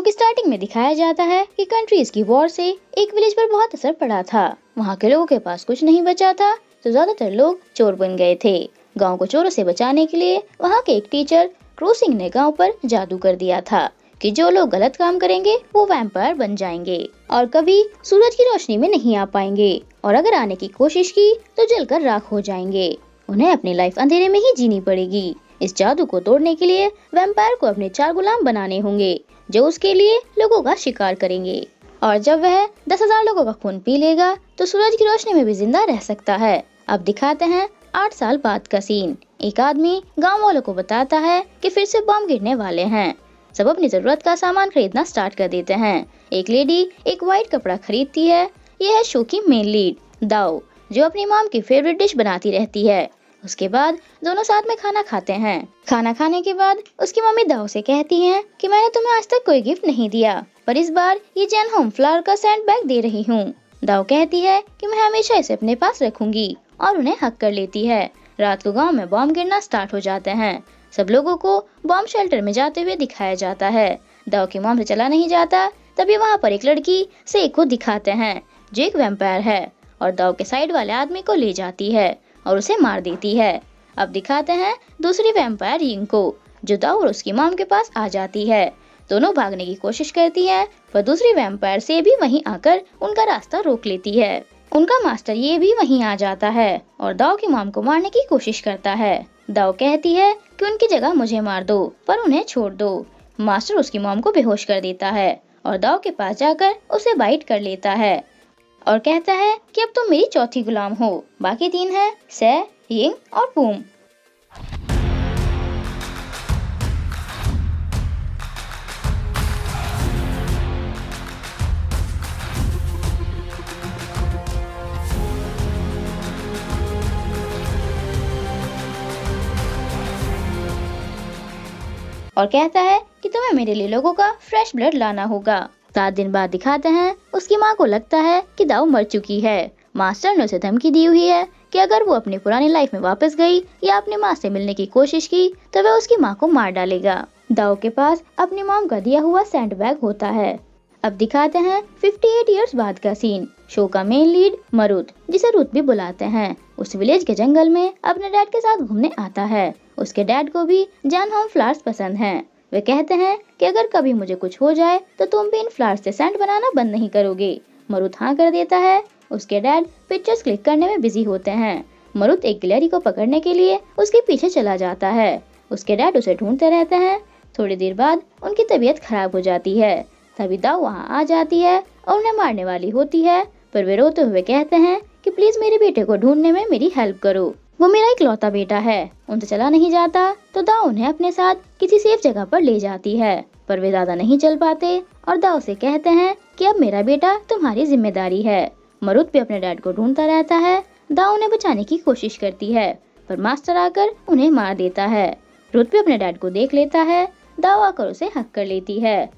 की स्टार्टिंग में दिखाया जाता है कि कंट्रीज की वॉर से एक विलेज पर बहुत असर पड़ा था। वहाँ के लोगों के पास कुछ नहीं बचा था, तो ज्यादातर लोग चोर बन गए थे। गांव को चोरों से बचाने के लिए वहाँ के एक टीचर क्रू सिंह ने गांव पर जादू कर दिया था कि जो लोग गलत काम करेंगे वो वैम्पायर बन जाएंगे और कभी सूरज की रोशनी में नहीं आ पाएंगे, और अगर आने की कोशिश की तो जलकर राख हो जाएंगे। उन्हें अपनी लाइफ अंधेरे में ही जीनी पड़ेगी। इस जादू को तोड़ने के लिए वैम्पायर को अपने 4 गुलाम बनाने होंगे जो उसके लिए लोगों का शिकार करेंगे, और जब वह 10,000 लोगों का खून पी लेगा तो सूरज की रोशनी में भी जिंदा रह सकता है। अब दिखाते हैं 8 साल बाद का सीन। एक आदमी गांव वालों को बताता है कि फिर से बम गिरने वाले हैं। सब अपनी जरूरत का सामान खरीदना स्टार्ट कर देते हैं। एक लेडी एक व्हाइट कपड़ा खरीदती है। यह है शो की मेन लीड दाओ, जो अपनी मॉम की फेवरेट डिश बनाती रहती है। उसके बाद दोनों साथ में खाना खाते हैं। खाना खाने के बाद उसकी मम्मी दाओ से कहती हैं कि मैंने तुम्हें आज तक कोई गिफ्ट नहीं दिया, पर इस बार ये जैन होम फ्लावर का सैंड बैग दे रही हूँ। दाओ कहती है कि मैं हमेशा इसे अपने पास रखूंगी और उन्हें हक कर लेती है। रात को गांव में बॉम्ब गिरना स्टार्ट हो जाते हैं। सब लोगों को बॉम्ब शेल्टर में जाते हुए दिखाया जाता है। दाओ की मॉम से चला नहीं जाता, तभी वहाँ पर एक लड़की से को दिखाते हैं जो एक वैम्पायर है, और दाओ के साइड वाले आदमी को ले जाती है और उसे मार देती है। अब दिखाते हैं दूसरी वैम्पायर रिंग को, जो दाओ और उसकी मॉम के पास आ जाती है। दोनों भागने की कोशिश करती हैं, पर दूसरी वैम्पायर से भी वहीं आकर उनका रास्ता रोक लेती है। उनका मास्टर ये भी वहीं आ जाता है और दाओ की मॉम को मारने की कोशिश करता है। दाओ कहती है कि उनकी जगह मुझे मार दो, पर उन्हें छोड़ दो। मास्टर उसकी मॉम को बेहोश कर देता है और दाओ के पास जाकर उसे बाइट कर लेता है और कहता है कि अब तुम मेरी चौथी गुलाम हो। बाकी 3 हैं से, यिंग और पूम। और कहता है कि तुम्हें मेरे लिए लोगों का फ्रेश ब्लड लाना होगा। 7 दिन बाद दिखाते हैं उसकी माँ को लगता है कि दाऊ मर चुकी है। मास्टर ने उसे धमकी दी हुई है कि अगर वो अपनी पुरानी लाइफ में वापस गई या अपनी माँ से मिलने की कोशिश की तो वह उसकी माँ को मार डालेगा। दाऊ के पास अपनी मॉम का दिया हुआ सैंड बैग होता है। अब दिखाते हैं 58 इयर्स बाद का सीन। शो का मेन लीड मरुत, जिसे रुत भी बुलाते हैं, उस विलेज के जंगल में अपने डैड के साथ घूमने आता है। उसके डैड को भी जैन होम फ्लावर्स पसंद हैं। वे कहते हैं कि अगर कभी मुझे कुछ हो जाए तो तुम भी इन फ्लावर्स से सैंड बनाना बंद नहीं करोगे। मरुत हाँ कर देता है। उसके डैड पिक्चर्स क्लिक करने में बिजी होते हैं। मरुत एक गिलहरी को पकड़ने के लिए उसके पीछे चला जाता है। उसके डैड उसे ढूंढते रहते हैं। थोड़ी देर बाद उनकी तबीयत खराब हो जाती है। तभी दाऊ वहाँ आ जाती है और उन्हें मारने वाली होती है, पर वे रोते हुए कहते हैं कि प्लीज मेरे बेटे को ढूंढने में मेरी हेल्प करो, वो मेरा इकलौता बेटा है। उनसे चला नहीं जाता तो दाऊ उन्हें अपने साथ किसी सेफ जगह पर ले जाती है, पर वे ज्यादा नहीं चल पाते और दाऊ से कहते हैं कि अब मेरा बेटा तुम्हारी जिम्मेदारी है। मरुत भी अपने डैड को ढूंढता रहता है। दाऊ उन्हें बचाने की कोशिश करती है, पर मास्टर आकर उन्हें मार देता है। रुत भी अपने डैड को देख लेता है। दाऊ आकर उसे हक कर लेती है।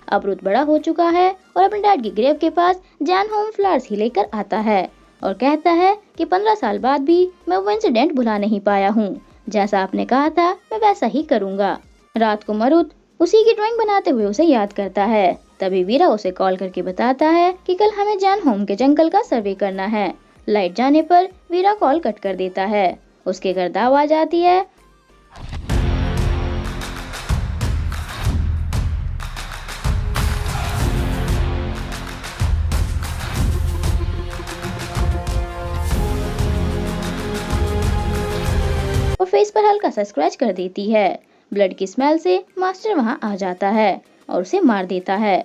अब रुत बड़ा हो चुका है और अपने डैड की ग्रेव के पास जैन होम फ्लावर्स ही लेकर आता है और कहता है कि 15 साल बाद भी मैं वो इंसिडेंट भुला नहीं पाया हूँ। जैसा आपने कहा था मैं वैसा ही करूँगा। रात को मरुत उसी की ड्राइंग बनाते हुए उसे याद करता है। तभी वीरा उसे कॉल करके बताता है कि कल हमें जैन होम के जंगल का सर्वे करना है। लाइट जाने पर वीरा कॉल कट कर देता है। उसके घर दाव आ जाती है। और फेस पर हल्का सा स्क्रैच कर देती है। ब्लड की स्मेल से मास्टर वहां आ जाता है और उसे मार देता है।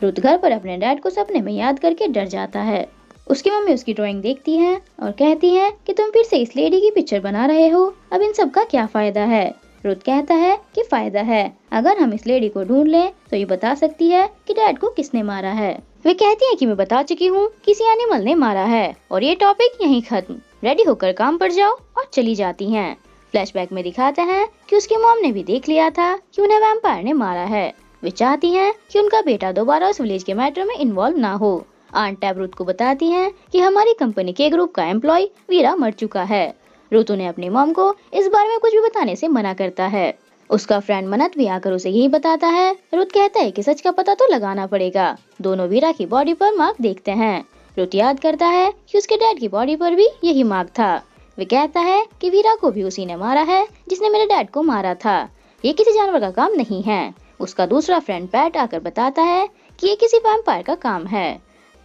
रुत घर पर अपने डैड को सपने में याद करके डर जाता है। उसकी मम्मी उसकी ड्राइंग देखती है और कहती है कि तुम फिर से इस लेडी की पिक्चर बना रहे हो, अब इन सब का क्या फायदा है। रुत कहता है कि फायदा है, अगर हम इस लेडी को ढूंढ लें तो ये बता सकती है कि डैड को किसने मारा है। वे कहती है कि मैं बता चुकी हूँ किसी एनिमल ने मारा है और ये टॉपिक यहीं खत्म, रेडी होकर काम पर जाओ, और चली जाती हैं। फ्लैशबैक में दिखाते हैं कि उसकी मॉम ने भी देख लिया था कि उन्हें वैम्पायर ने मारा है। वे चाहती हैं कि उनका बेटा दोबारा उस विलेज के मैटर में इन्वॉल्व ना हो। आंट टैब रुथ को बताती हैं कि हमारी कंपनी के ग्रुप का एम्प्लॉय वीरा मर चुका है। रुथ उन्हें अपनी मॉम को इस बारे में कुछ भी बताने से मना करता है। उसका फ्रेंड मनत भी आकर उसे यही बताता है। रुथ कहता है कि सच का पता तो लगाना पड़ेगा। दोनों वीरा की बॉडी पर मार्क देखते हैं। रुथ याद करता है कि उसके डैड की बॉडी पर भी यही मार्क था। वे कहता है कि वीरा को भी उसी ने मारा है जिसने मेरे डैड को मारा था। ये किसी जानवर का काम नहीं है। उसका दूसरा फ्रेंड पैट आकर बताता है कि ये किसी वैम्पायर का काम है।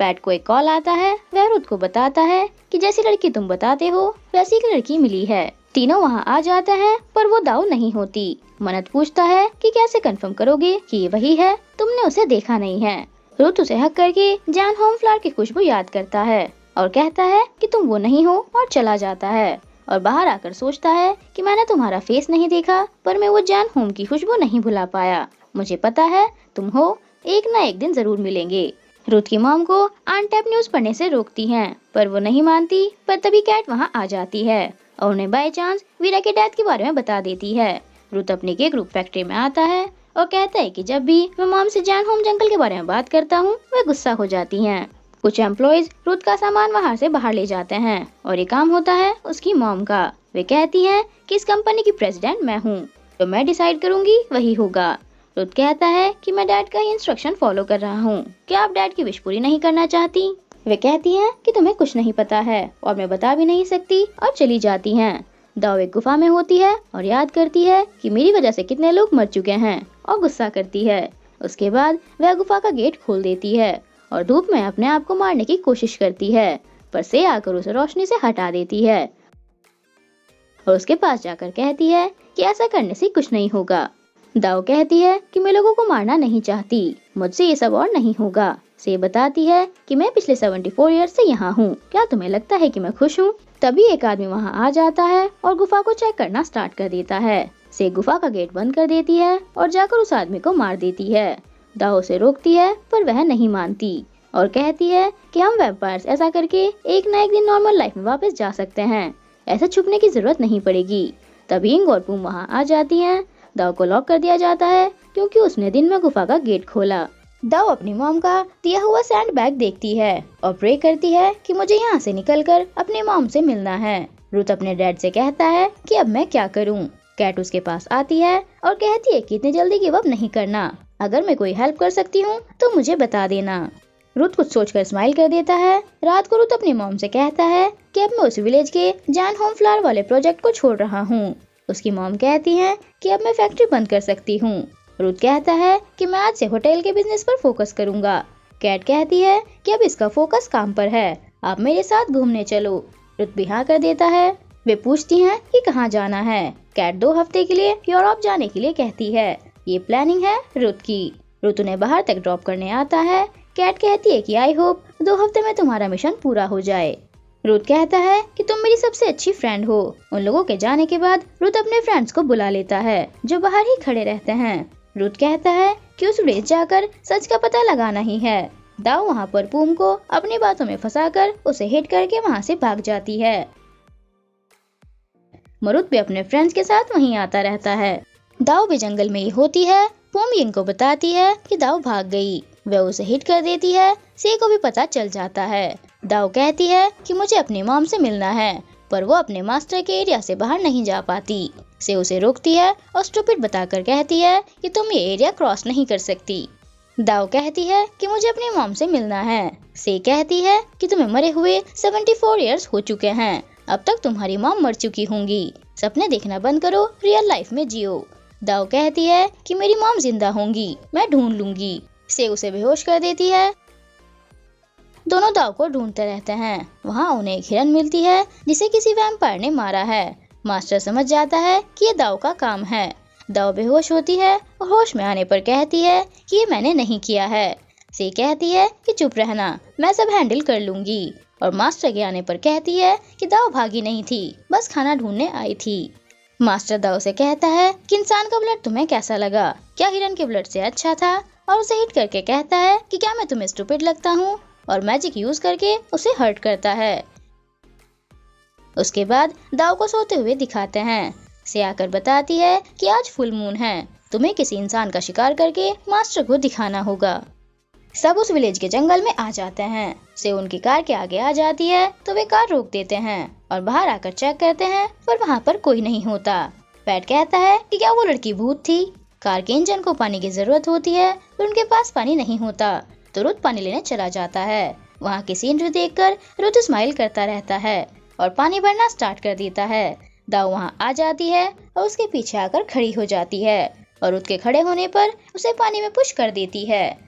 पैट को एक कॉल आता है। वह रुथ को बताता है कि जैसी लड़की तुम बताते हो वैसी एक लड़की मिली है। तीनों वहां आ जाते हैं पर वो दाऊ नहीं होती। मनत पूछता है कि कैसे कंफर्म करोगे कि ये वही है, तुमने उसे देखा नहीं है। रुथ उसे हक करके जैन होमफ्लावर की खुशबू याद करता है और कहता है कि तुम वो नहीं हो, और चला जाता है। और बाहर आकर सोचता है कि मैंने तुम्हारा फेस नहीं देखा पर मैं वो जैन होम की खुशबू नहीं भुला पाया। मुझे पता है तुम हो, एक ना एक दिन जरूर मिलेंगे। रुथ की मॉम को आंट टैब न्यूज पढ़ने से रोकती हैं पर वो नहीं मानती। पर तभी कैट वहां आ जाती है और उन्हें बाय चांस वीरा के डेथ के बारे में बता देती है। रुथ अपने के ग्रुप फैक्ट्री में आता है और कहता है कि जब भी मैं मॉम से जैन होम जंगल के बारे में बात करता हूँ वह गुस्सा हो जाती हैं। कुछ एम्प्लॉयज रुथ का सामान वहाँ से बाहर ले जाते हैं और ये काम होता है उसकी मॉम का। वे कहती हैं कि इस कंपनी की प्रेसिडेंट मैं हूँ, तो मैं डिसाइड करूंगी वही होगा। रुथ कहता है कि मैं डैड का ही इंस्ट्रक्शन फॉलो कर रहा हूँ, क्या आप डैड की विश पूरी नहीं करना चाहती? वे कहती हैं कि तुम्हें कुछ नहीं पता है और मैं बता भी नहीं सकती, और चली जाती हैं। दाव एक गुफा में होती है और याद करती है कि मेरी वजह से कितने लोग मर चुके हैं और गुस्सा करती है। उसके बाद वह गुफा का गेट खोल देती है और धूप में अपने आप को मारने की कोशिश करती है, पर से आकर उसे रोशनी से हटा देती है और उसके पास जाकर कहती है कि ऐसा करने से कुछ नहीं होगा। दाव कहती है कि मैं लोगों को मारना नहीं चाहती, मुझसे ये सब और नहीं होगा। से बताती है कि मैं पिछले 74 ईयर से यहाँ हूँ, क्या तुम्हें लगता है कि मैं खुश हूँ? तभी एक आदमी वहाँ आ जाता है और गुफा को चेक करना स्टार्ट कर देता है। से गुफा का गेट बंद कर देती है और जाकर उस आदमी को मार देती है। दाव उसे रोकती है पर वह नहीं मानती और कहती है कि हम वैम्पायर्स ऐसा करके एक ना एक दिन नॉर्मल लाइफ में वापस जा सकते हैं, ऐसा छुपने की जरूरत नहीं पड़ेगी। तभी इंग और पूम वहाँ आ जाती हैं। दाव को लॉक कर दिया जाता है क्योंकि उसने दिन में गुफा का गेट खोला। दाव अपनी मॉम का दिया हुआ सैंड बैग देखती है और प्रे करती है कि मुझे यहाँ से निकलकर अपनी मॉम से मिलना है। रुथ अपने डैड से कहता है कि अब मैं क्या करूँ। कैट उसके पास आती है और कहती है कि इतनी जल्दी गिव अप नहीं करना, अगर मैं कोई हेल्प कर सकती हूँ तो मुझे बता देना। रुथ कुछ सोचकर स्माइल कर देता है। रात को रुथ अपनी मॉम से कहता है कि अब मैं उस विलेज के जैन होमफ्लावर वाले प्रोजेक्ट को छोड़ रहा हूँ। उसकी मॉम कहती है कि अब मैं फैक्ट्री बंद कर सकती हूँ। रुथ कहता है कि मैं आज से होटल के बिजनेस पर फोकस करूंगा। कैट कहती है कि अब इसका फोकस काम पर है, आप मेरे साथ घूमने चलो। रुथ भी हाँ कर देता है। वे पूछती हैं कि कहाँ जाना है। कैट 2 हफ्ते के लिए यूरोप जाने के लिए कहती है। ये प्लानिंग है रुथ की। रुथ उन्हें बाहर तक ड्रॉप करने आता है। कैट कहती है कि आई होप 2 हफ्ते में तुम्हारा मिशन पूरा हो जाए। रुथ कहता है कि तुम मेरी सबसे अच्छी फ्रेंड हो। उन लोगों के जाने के बाद रुथ अपने फ्रेंड्स को बुला लेता है जो बाहर ही खड़े रहते हैं। रुथ कहता है कि उस विलेज जाकर सच का पता लगाना ही है। दाव वहाँ पर पूम को अपनी बातों में फंसाकर उसे हिट करके वहाँ से भाग जाती है। मरुत भी अपने फ्रेंड्स के साथ वहीं आता रहता है। दाव भी जंगल में ही होती है। पूम यिंग को बताती है कि दाव भाग गई। वह उसे हिट कर देती है। से को भी पता चल जाता है। दाव कहती है कि मुझे अपनी मॉम से मिलना है, पर वो अपने मास्टर के एरिया से बाहर नहीं जा पाती। से उसे रोकती है और स्टूपिड बताकर कहती है कि तुम ये एरिया क्रॉस नहीं कर सकती। दाव कहती है कि मुझे अपनी मॉम से मिलना है। से कहती है कि तुम्हें मरे हुए 74 इयर्स हो चुके हैं, अब तक तुम्हारी मॉम मर चुकी होंगी। सपने देखना बंद करो, रियल लाइफ में जियो। दाव कहती है कि मेरी मॉम जिंदा होंगी, मैं ढूंढ लूंगी। से उसे बेहोश कर देती है। दोनों दाव को ढूंढते रहते हैं। वहाँ उन्हें एक हिरन मिलती है जिसे किसी वैम्पायर ने मारा है। मास्टर समझ जाता है कि ये दाव का काम है। दाव बेहोश होती है और होश में आने पर कहती है कि ये मैंने नहीं किया है। से कहती है कि चुप रहना, मैं सब हैंडल कर लूंगी। और मास्टर के आने पर कहती है कि दाव भागी नहीं थी, बस खाना ढूंढने आई थी। मास्टर दाव से कहता है कि इंसान का ब्लड तुम्हें कैसा लगा, क्या हिरन के ब्लड से अच्छा था? और उसे हिट करके कहता है कि क्या मैं तुम्हें स्टूपिड लगता हूँ, और मैजिक यूज करके उसे हर्ट करता है। उसके बाद दाओ को सोते हुए दिखाते हैं। से आकर बताती है कि आज फुल मून है, तुम्हें किसी इंसान का शिकार करके मास्टर को दिखाना होगा। सब उस विलेज के जंगल में आ जाते हैं। से उनकी कार के आगे आ जाती है तो वे कार रोक देते हैं और बाहर आकर चेक करते हैं, पर वहाँ पर कोई नहीं होता। पैट कहता है कि क्या वो लड़की भूत थी। कार के इंजन को पानी की जरूरत होती है, पर उनके पास पानी नहीं होता, तो रुथ पानी लेने चला जाता है। वहाँ की सीनरी देखकर रुथ स्माइल करता रहता है और पानी भरना स्टार्ट कर देता है। दाओ वहाँ आ जाती है और उसके पीछे आकर खड़ी हो जाती है और रुथ के खड़े होने पर उसे पानी में पुश कर देती है।